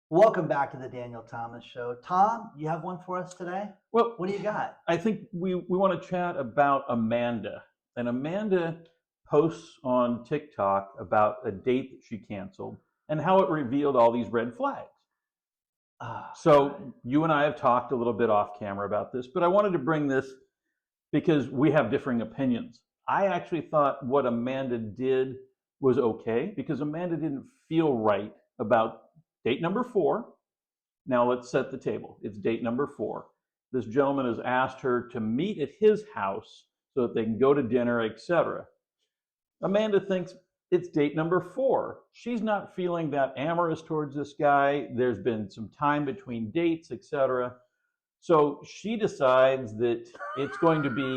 Welcome back to the Daniel Thomas Show. Tom, you have one for us today? Well, What do you got? I think we want to chat about Amanda. And Amanda posts on TikTok about a date that she canceled and how it revealed all these red flags. So you and I have talked a little bit off camera about this, but I wanted to bring this because we have differing opinions. I actually thought what Amanda did was okay because Amanda didn't feel right about date number 4. Now let's set the table. It's date number 4. This gentleman has asked her to meet at his house so that they can go to dinner, etc. Amanda thinks it's date number 4. She's not feeling that amorous towards this guy. There's been some time between dates, etc. So she decides that it's going to be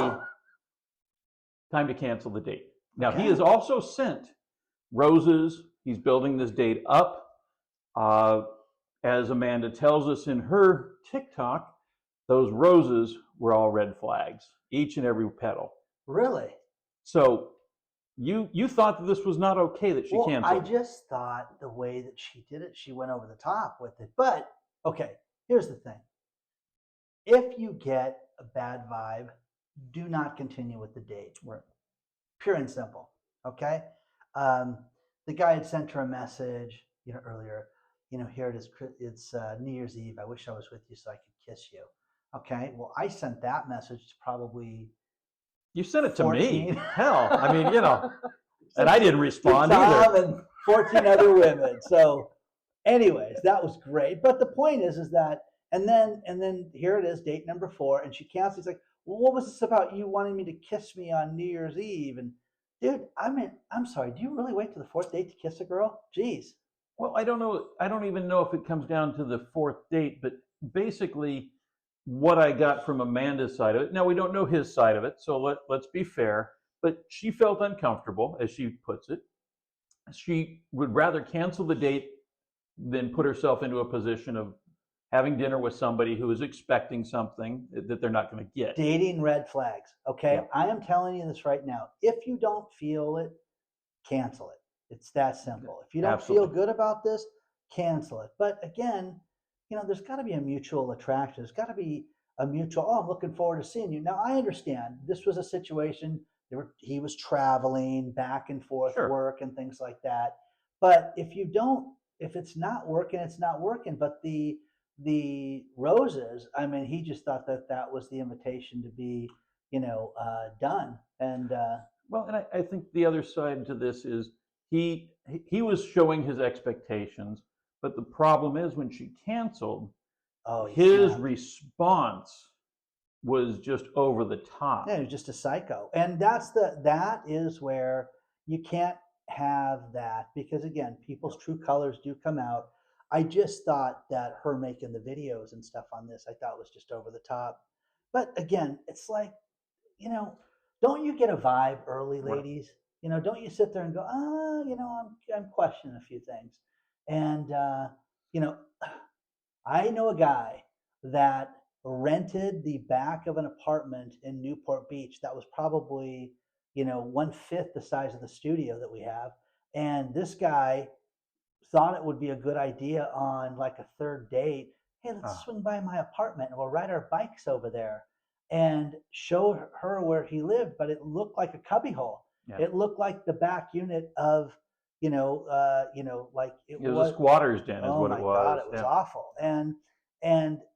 time to cancel the date. Now, he has also sent roses. He's building this date up. As Amanda tells us in her TikTok, those roses were all red flags, each and every petal. Really? So you thought that this was not okay that she canceled. I just thought the way that she did it, she went over the top with it. But, okay, here's the thing. If you get a bad vibe, do not continue with the date. Right. Pure and simple, okay? The guy had sent her a message, earlier. Here it is. It's New Year's Eve. I wish I was with you so I could kiss you. Okay. Well, I sent that message to probably. You sent it to 14. me. Hell, I mean, and I didn't respond Tom either. And 14 other women. So, anyways, that was great. But the point is that, and then here it is, date number 4, and she cancels. He's like, well, what was this about you wanting me to kiss me on New Year's Eve? And dude, I'm sorry. Do you really wait to the 4th date to kiss a girl? Jeez. Well, I don't know. I don't even know if it comes down to the 4th date, but basically what I got from Amanda's side of it. Now, we don't know his side of it, so let's be fair. But she felt uncomfortable, as she puts it. She would rather cancel the date than put herself into a position of having dinner with somebody who is expecting something that they're not going to get. Dating red flags. Okay. Yeah. I am telling you this right now. If you don't feel it, cancel it. It's that simple. If you don't Absolutely. feel good about this, cancel it. But again, there's got to be a mutual attraction. There's got to be a mutual, oh, I'm looking forward to seeing you. Now, I understand this was a situation, he was traveling back and forth, Sure. Work and things like that. But if it's not working, it's not working. But the roses, I mean, he just thought that was the invitation to be, done. And well, and I think the other side to this is he was showing his expectations, but the problem is when she canceled, his response was just over the top. Yeah, he was just a psycho. And that is where you can't have that because again, people's true colors do come out. I just thought that her making the videos and stuff on this, I thought was just over the top. But again, it's like, don't you get a vibe early, ladies? Don't you sit there and go, I'm questioning a few things. And, I know a guy that rented the back of an apartment in Newport Beach that was probably, 1/5 the size of the studio that we have. And this guy thought it would be a good idea on like a 3rd date. Hey, let's swing by my apartment and we'll ride our bikes over there and show her where he lived. But it looked like a cubbyhole. Yeah. It looked like the back unit of, like it was a squatter's den is what it was. Oh my God, it was awful. And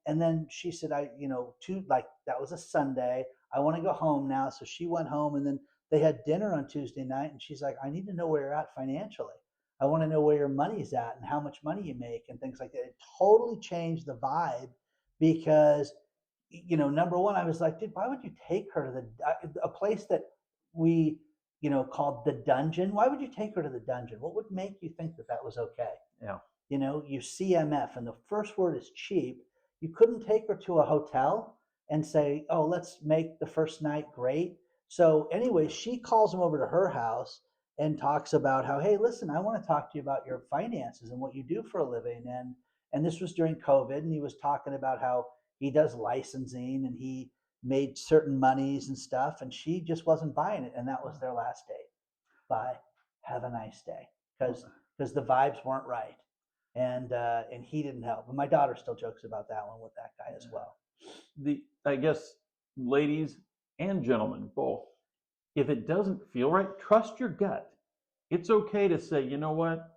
then she said, that was a Sunday. I want to go home now. So she went home and then they had dinner on Tuesday night. And she's like, I need to know where you're at financially. I want to know where your money's at and how much money you make and things like that. It totally changed the vibe because, number one, I was like, dude, why would you take her to a place that we, called the dungeon? Why would you take her to the dungeon? What would make you think that was okay? Yeah. You CMF and the first word is cheap. You couldn't take her to a hotel and say, oh, let's make the first night great. So anyway, she calls him over to her house and talks about how, hey, listen, I want to talk to you about your finances and what you do for a living. And this was during COVID, and he was talking about how he does licensing and he made certain monies and stuff, and she just wasn't buying it. And that was their last date. Bye. Have a nice day. Because the vibes weren't right. and he didn't help. But my daughter still jokes about that one with that guy as well. I guess, ladies and gentlemen both, if it doesn't feel right, trust your gut. It's okay to say, you know what,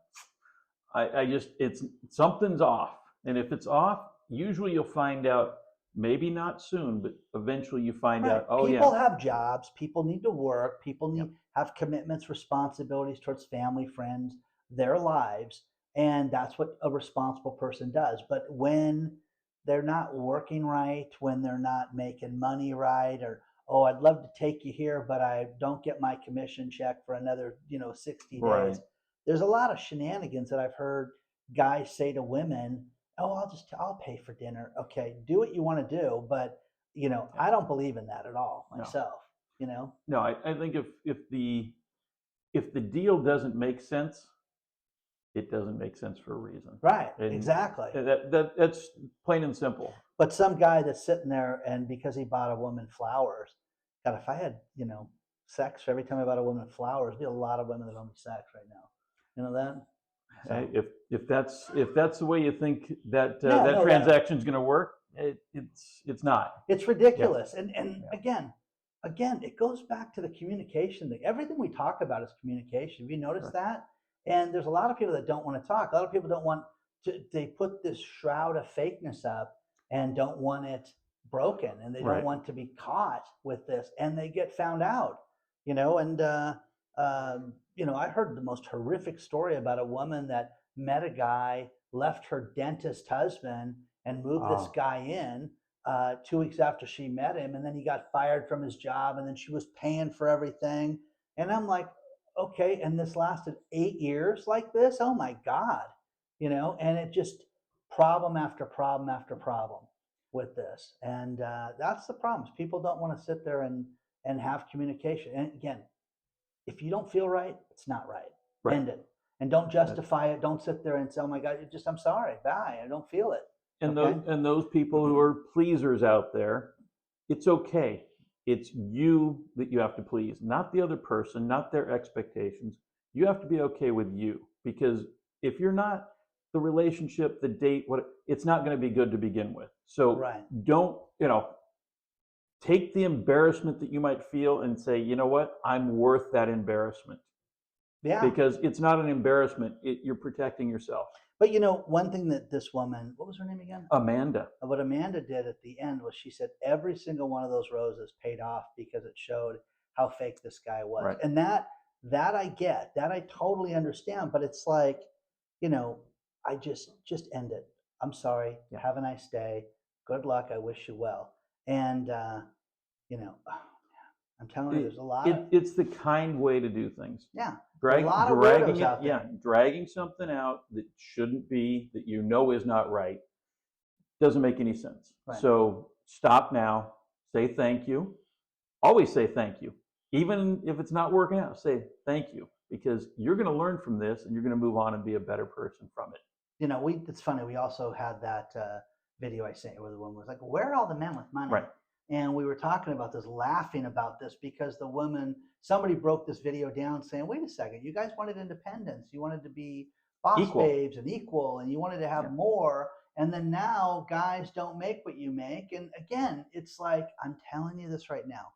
I just, it's something's off. And if it's off, usually you'll find out, maybe not soon, but eventually you find Right. out, oh People yeah, have jobs. People need to work. People yep, need have commitments, responsibilities towards family, friends, their lives, and that's what a responsible person does. But when they're not working right, when they're not making money right, or oh, I'd love to take you here, but I don't get my commission check for another 60 right, days. There's a lot of shenanigans that I've heard guys say to women, oh, I'll pay for dinner. Okay, do what you want to do, but yeah, I don't believe in that at all no, myself, you know? no. I think if the deal doesn't make sense, it doesn't make sense for a reason, Right, and exactly. that's plain and simple. But some guy that's sitting there and because he bought a woman flowers, God, if I had, sex for every time I bought a woman flowers, there'd be a lot of women that owe me sex right now. You know that? Hey, So, if that's the way you think that yeah, that no, that transaction is going to work, it's not. it's Yeah, ridiculous. And yeah, again, it goes back to the communication thing. Everything we talk about is communication. Have you noticed right, that? And there's a lot of people that don't want to talk. A lot of people don't want to, they put this shroud of fakeness up and don't want it broken and they don't right. want to be caught with this and they get found out, and I heard the most horrific story about a woman that met a guy, left her dentist husband and moved this Oh, guy in 2 weeks after she met him, and then he got fired from his job, and then she was paying for everything. And I'm like, okay, and this lasted 8 years like this. Oh my God, and it just problem after problem after problem with this, and that's the problem. People don't want to sit there and have communication. And again, if you don't feel right, it's not right. right. End it, and don't That, justify it. Don't sit there and say, "Oh my God, I'm sorry, bye. I don't feel it." Okay. and those people who are pleasers out there, it's okay. It's you that you have to please, not the other person, not their expectations. You have to be okay with you, because if you're not, the relationship, the date, it's not going to be good to begin with. So Right. don't, take the embarrassment that you might feel and say, you know what, I'm worth that embarrassment, Yeah. because it's not an embarrassment. You're protecting yourself. But one thing that this woman, what was her name again? Amanda. What Amanda did at the end was she said every single one of those roses paid off because it showed how fake this guy was. Right. And that I get, that I totally understand, but it's like, you know, I just end it. I'm sorry. Yeah. Have a nice day. Good luck. I wish you well. And you know, I'm telling you, there's a lot of It's the kind way to do things. yeah, a lot of Dragging weirdos it, out yeah, there. dragging something out that shouldn't be, that is not right, doesn't make any sense. Right. So stop now. Say thank you. Always say thank you, even if it's not working out. Say thank you, because you're going to learn from this, and you're going to move on and be a better person from it. It's funny. We also had that video I sent you where the woman was like, "Where are all the men with money?" Right. And we were talking about this, laughing about this because the woman, somebody broke this video down saying, "Wait a second, you guys wanted independence, you wanted to be boss Equal. babes and equal, and you wanted to Yeah. have more, and then now guys don't make what you make." And again, it's like I'm telling you this right now,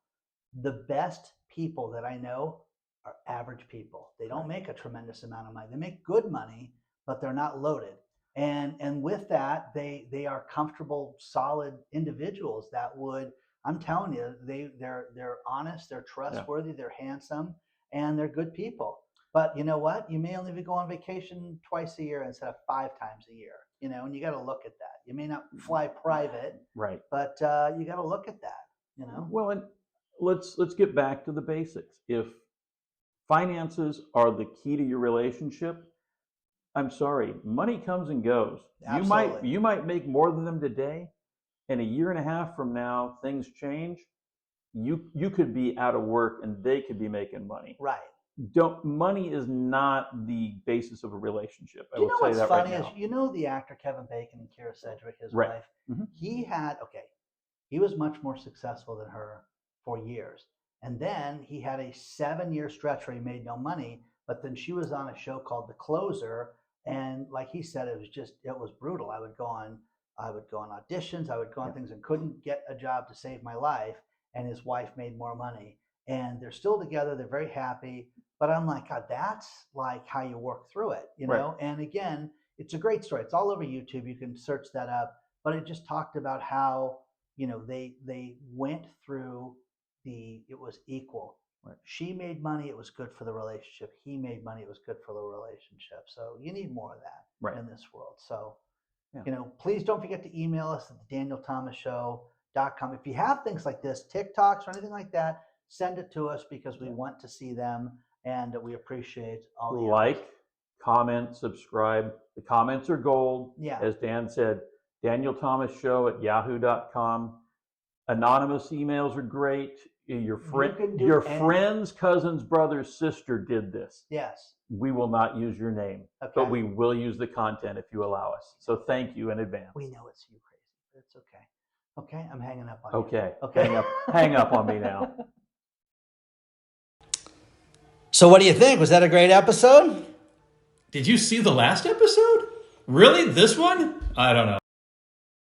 the best people that I know are average people. They don't Right. make a tremendous amount of money. They make good money, but they're not loaded. And with that, they are comfortable, solid individuals that would, I'm telling you, they're honest, they're Yeah. trustworthy, they're handsome, and they're good people. But you know what? You may only go on vacation twice a year instead of 5 times a year. And you got to look at that. You may not fly private, Right. but you got to look at that. You know. Well, and let's get back to the basics. If finances are the key to your relationship, I'm sorry, money comes and goes. Absolutely. You might make more than them today, and a year and a half from now things change. You could be out of work and they could be making money. Right. Don't Money is not the basis of a relationship. I You will know tell you what's that right funny is now. the actor Kevin Bacon and Kira Sedgwick, his Right. wife. Hmm. He was much more successful than her for years, and then he had a 7-year stretch where he made no money. But then she was on a show called The Closer, And like he said, it was brutal. I would go on auditions, I would go on things and couldn't get a job to save my life. And his wife made more money, and they're still together. They're very happy. But I'm like, God, that's like how you work through it, you know? Right. And again, it's a great story. It's all over YouTube. You can search that up. But it just talked about how, they went through it was equal. Right. She made money, it was good for the relationship. He made money, it was good for the relationship. So you need more of that in this world. So, please don't forget to email us at the DanielThomasShow.com. If you have things like this, TikToks or anything like that, send it to us because we want to see them, and we appreciate all the like, comment, subscribe. The comments are gold. Yeah. As Dan said, DanielThomasShow@yahoo.com. Anonymous emails are great. Your friend's cousin's brother's sister did this. Yes. We will not use your name, but we will use the content if you allow us. So thank you in advance. We know it's you crazy, but it's okay. Okay, I'm hanging up on you. Okay. Hang up on me now. So what do you think? Was that a great episode? Did you see the last episode? Really? This one? I don't know.